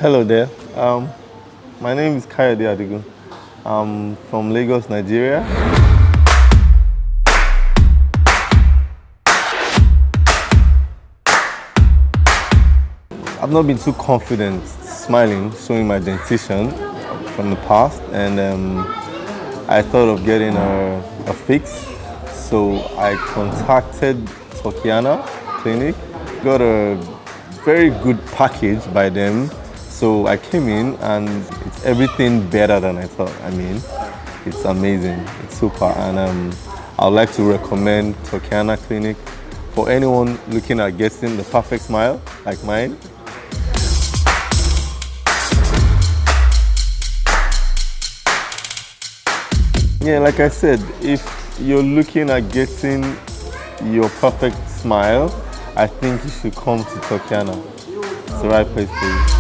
Hello there. My name is Kayobe. I'm from Lagos, Nigeria. I've not been too confident smiling, showing my dentition from the past, and I thought of getting a fix. So I contacted Turkeyana clinic, got a very good package by them. So I came in and it's everything better than I thought. I mean, it's amazing, it's super, and I would like to recommend Turkeyana clinic for anyone looking at getting the perfect smile like mine. Yeah, like I said, if you're looking at getting your perfect smile, I think you should come to Turkeyana. It's the right place for you.